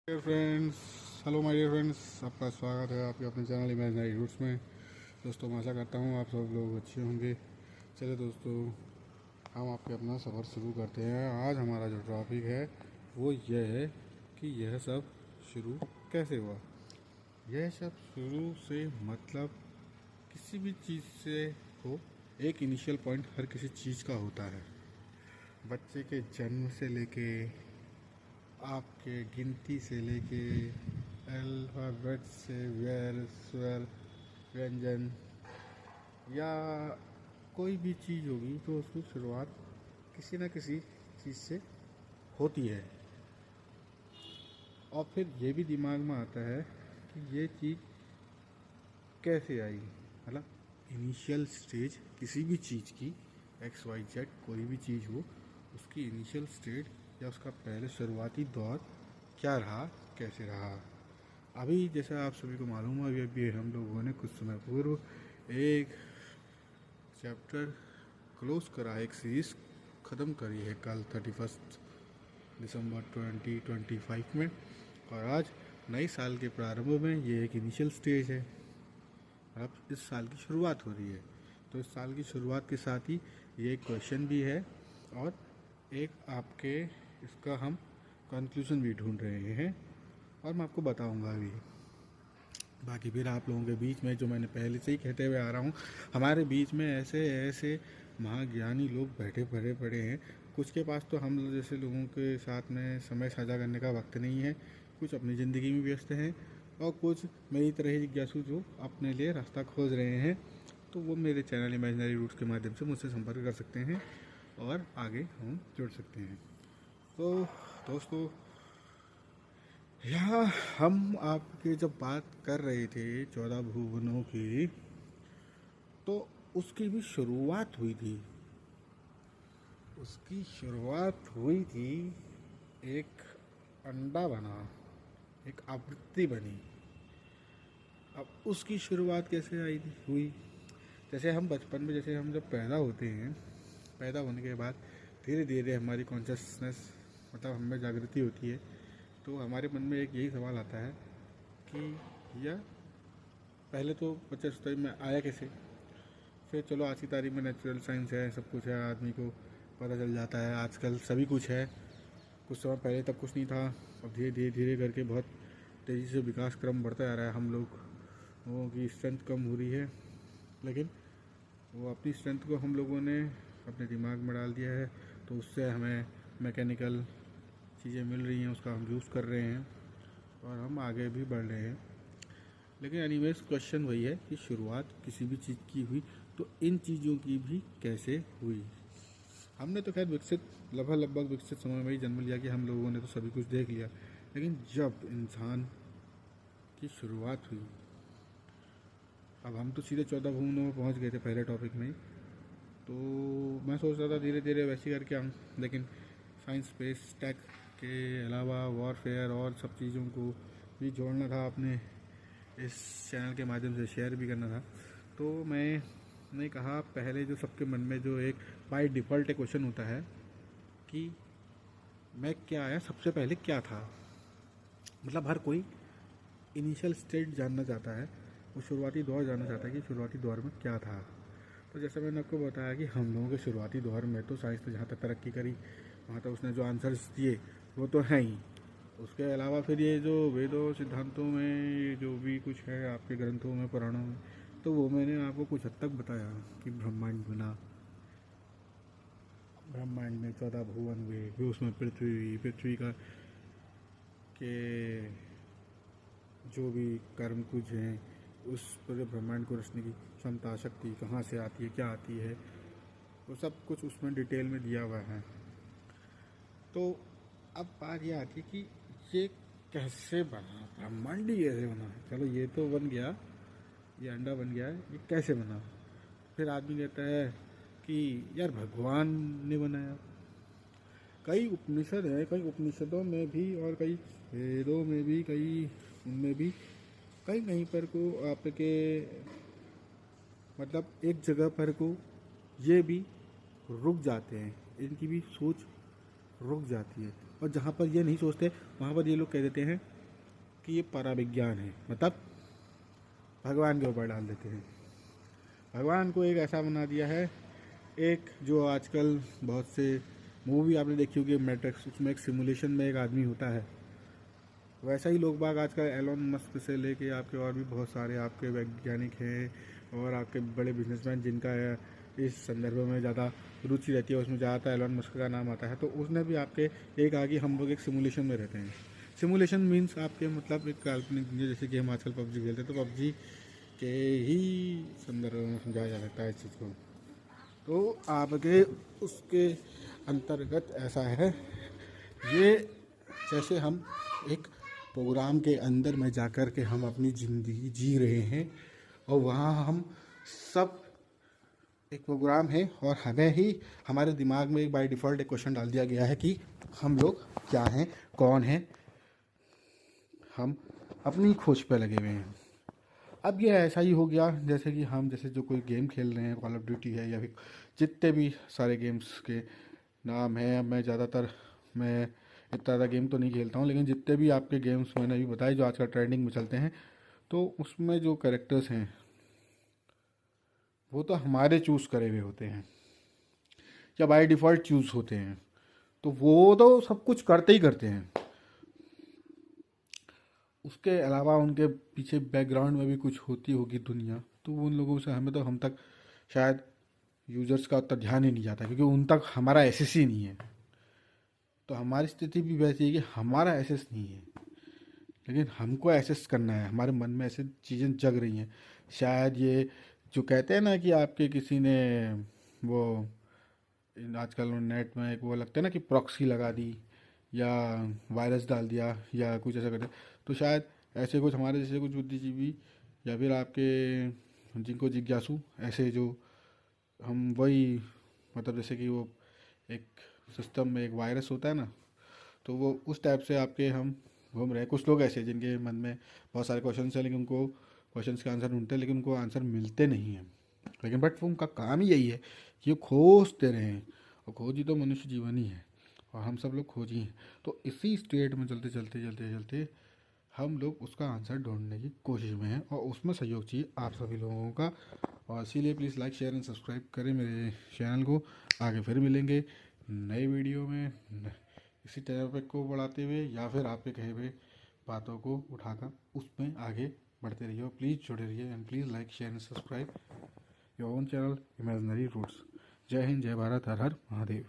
Dear friends, hello my dear friends, आपका स्वागत है आपके अपने चैनल इमेजिनरी रूट्स में। दोस्तों, मैं आशा करता हूँ आप सब लोग अच्छे होंगे। चलिए दोस्तों, हम आपके अपना सफ़र शुरू करते हैं। आज हमारा जो टॉपिक है वो यह है कि यह सब शुरू कैसे हुआ। यह सब शुरू से मतलब किसी भी चीज़ से हो, एक इनिशियल पॉइंट हर किसी चीज़ का होता है। बच्चे के जन्म से लेके आपके गिनती से लेके अल्फ़ाबेट से व्यंजन स्वर व्यंजन या कोई भी चीज़ होगी तो उसकी शुरुआत किसी न किसी चीज़ से होती है। और फिर ये भी दिमाग में आता है कि ये चीज़ कैसे आई। मतलब इनिशियल स्टेज किसी भी चीज़ की, एक्स वाई जेड कोई भी चीज़ हो, उसकी इनिशियल स्टेज या उसका पहले शुरुआती दौर क्या रहा, कैसे रहा। अभी जैसा आप सभी को मालूम है, अभी हम लोगों ने कुछ समय पूर्व एक चैप्टर क्लोज करा है, एक सीरीज़ ख़त्म करी है कल 31 दिसंबर 2025 में। और आज नए साल के प्रारंभ में ये एक इनिशियल स्टेज है। अब इस साल की शुरुआत हो रही है, तो इस साल की शुरुआत के साथ ही ये एक क्वेश्चन भी है और एक आपके इसका हम कंक्लूजन भी ढूंढ रहे हैं और मैं आपको बताऊंगा अभी। बाकी फिर आप लोगों के बीच में, जो मैंने पहले से ही कहते हुए आ रहा हूँ, हमारे बीच में ऐसे ऐसे महाज्ञानी लोग बैठे पड़े पड़े हैं। कुछ के पास तो हम जैसे लोगों के साथ में समय साझा करने का वक्त नहीं है, कुछ अपनी ज़िंदगी में व्यस्त हैं और कुछ मेरी तरह ही जिज्ञासु जो अपने लिए रास्ता खोज रहे हैं। तो वो मेरे चैनल इमेजिनरी रूट्स के माध्यम से मुझसे संपर्क कर सकते हैं और आगे हम जुड़ सकते हैं। तो दोस्तों, यहाँ हम आपके जब बात कर रहे थे 14 भुवनों की, तो उसकी भी शुरुआत हुई थी। उसकी शुरुआत हुई थी, एक अंडा बना, एक आवृत्ति बनी। अब उसकी शुरुआत कैसे आई थी हुई, जैसे हम बचपन में, जैसे हम जब पैदा होते हैं, पैदा होने के बाद धीरे धीरे हमारी कॉन्शियसनेस, मतलब हमें जागृति होती है, तो हमारे मन में एक यही सवाल आता है कि यह पहले तो बच्चा सोचता है मैं आया कैसे। फिर चलो आज की तारीख में नेचुरल साइंस है, सब कुछ है, आदमी को पता चल जाता है, आजकल सभी कुछ है। कुछ समय पहले तब कुछ नहीं था, अब धीरे धीरे धीरे करके बहुत तेज़ी से विकास क्रम बढ़ता जा रहा है। हम लोगों की स्ट्रेंथ कम हो रही है, लेकिन वो अपनी स्ट्रेंथ को हम लोगों ने अपने दिमाग में डाल दिया है, तो उससे हमें मैकेनिकल चीज़ें मिल रही हैं, उसका हम यूज़ कर रहे हैं और हम आगे भी बढ़ रहे हैं। लेकिन एनीवेज क्वेश्चन वही है कि शुरुआत किसी भी चीज़ की हुई तो इन चीज़ों की भी कैसे हुई। हमने तो खैर लगभग विकसित समय में ही जन्म लिया कि हम लोगों ने तो सभी कुछ देख लिया, लेकिन जब इंसान की शुरुआत हुई, अब हम तो सीधे 14 भुवनों में पहुंच गए थे पहले टॉपिक में ही। तो मैं सोच रहा था धीरे धीरे वैसे करके हम, लेकिन साइंस स्पेस टेक के अलावा वॉरफेयर और सब चीज़ों को भी जोड़ना था, अपने इस चैनल के माध्यम से शेयर भी करना था। तो मैंने कहा, पहले जो सबके मन में जो एक बाय डिफ़ॉल्ट क्वेश्चन होता है कि मैं क्या आया, सबसे पहले क्या था। मतलब हर कोई इनिशियल स्टेज जानना चाहता है, वो शुरुआती दौर जानना चाहता है कि शुरुआती दौर में क्या था। तो जैसे मैंने आपको बताया कि हम लोगों के शुरुआती दौर में तो साइंस ने जहाँ तक तरक्की करी, वहाँ तक उसने जो आंसर्स दिए वो तो हैं ही। उसके अलावा फिर ये जो वेदों सिद्धांतों में जो भी कुछ है आपके ग्रंथों में, पुराणों में, तो वो मैंने आपको कुछ हद तक बताया कि ब्रह्मांड बना, ब्रह्मांड में 14 भुवन हुए, फिर उसमें पृथ्वी का के जो भी कर्म कुछ हैं, उस पूरे ब्रह्मांड को रचने की क्षमता, शक्ति कहाँ से आती है, क्या आती है, वो सब कुछ उसमें डिटेल में दिया हुआ है। तो अब बात यह आती है कि ये कैसे बना, ब्रह्मांड ही कैसे बना। चलो ये तो बन गया, ये अंडा बन गया है, ये कैसे बना। फिर आदमी कहता है कि यार भगवान ने बनाया। कई उपनिषद हैं, कई उपनिषदों में भी और कई वेदों में भी, कई उनमें भी कहीं कहीं पर को आपके मतलब एक जगह पर को ये भी रुक जाते हैं, इनकी भी सोच रुक जाती है। और जहाँ पर ये नहीं सोचते वहाँ पर ये लोग कह देते हैं कि ये पराविज्ञान है, मतलब भगवान के ऊपर डाल देते हैं। भगवान को एक ऐसा बना दिया है, एक जो आजकल बहुत से मूवी आपने देखी होगी मैट्रिक्स, उसमें एक सिमुलेशन में एक आदमी होता है, वैसा ही लोग बाग आजकल एलोन मस्क से लेके आपके और भी बहुत सारे आपके वैज्ञानिक हैं और आपके बड़े बिजनेसमैन जिनका इस संदर्भ में ज़्यादा रुचि रहती है, उसमें ज़्यादातर एलोन मस्क का नाम आता है। तो उसने भी आपके एक आगे हम लोग एक सिमुलेशन में रहते हैं। सिमुलेशन मीन्स आपके मतलब एक काल्पनिक दुनिया, जैसे कि हम आजकल पबजी खेलते हैं तो पबजी के ही संदर्भ में समझाया जा सकता है इस चीज़ को। तो आपके उसके अंतर्गत ऐसा है, ये जैसे हम एक प्रोग्राम के अंदर में जाकर के हम अपनी ज़िंदगी जी रहे हैं और वहाँ हम सब एक प्रोग्राम है और हमें ही हमारे दिमाग में एक बाय डिफ़ॉल्ट एक क्वेश्चन डाल दिया गया है कि हम लोग क्या हैं, कौन हैं, हम अपनी खोज पे लगे हुए हैं। अब ये ऐसा ही हो गया जैसे कि हम जैसे जो कोई गेम खेल रहे हैं, कॉल ऑफ ड्यूटी है या फिर जितने भी सारे गेम्स के नाम हैं। मैं इतना ज़्यादा गेम तो नहीं खेलता हूँ, लेकिन जितने भी आपके गेम्स मैंने अभी बताए जो आजकल ट्रेंडिंग में चलते हैं, तो उसमें जो कैरेक्टर्स हैं वो तो हमारे चूज़ करे हुए होते हैं या बाय डिफ़ॉल्ट चूज़ होते हैं, तो वो तो सब कुछ करते ही करते हैं। उसके अलावा उनके पीछे बैकग्राउंड में भी कुछ होती होगी दुनिया, तो उन लोगों से हमें तो हम तक शायद यूजर्स का उतना ध्यान ही नहीं जाता, क्योंकि उन तक हमारा एसेस ही नहीं है। तो हमारी स्थिति भी वैसी है कि हमारा एसेस नहीं है, लेकिन हमको एसेस करना है, हमारे मन में ऐसे चीज़ें जग रही हैं। शायद ये जो कहते हैं ना कि आपके किसी ने वो आजकल नेट में एक वो लगता है ना कि प्रॉक्सी लगा दी या वायरस डाल दिया या कुछ ऐसा करते, तो शायद ऐसे कुछ हमारे जैसे कुछ बुद्धिजीवी या फिर आपके जिनको जिज्ञासु ऐसे जो हम वही मतलब जैसे कि वो एक सिस्टम में एक वायरस होता है ना, तो वो उस टाइप से आपके हम घूम रहे हैं। कुछ लोग ऐसे जिनके मन में बहुत सारे क्वेश्चन हैं, लेकिन उनको क्वेश्चंस के आंसर ढूंढते हैं, लेकिन उनको आंसर मिलते नहीं हैं। लेकिन बट वो उनका काम ही यही है कि वो खोजते रहें, और खोजी तो मनुष्य जीवन ही है और हम सब लोग खोजी हैं। तो इसी स्टेट में चलते चलते चलते चलते हम लोग उसका आंसर ढूंढने की कोशिश में हैं, और उसमें सहयोग चाहिए आप सभी लोगों का। और इसीलिए please like share and subscribe करें मेरे चैनल को। आगे फिर मिलेंगे नए वीडियो में इसी टॉपिक को बढ़ाते हुए या फिर आपके कहे हुए बातों को उठाकर उसमें आगे बढ़ते रहिए। प्लीज़ जुड़े रहिए and please like share and subscribe your own channel imaginary roots. जय हिंद, जय भारत, हर हर महादेव।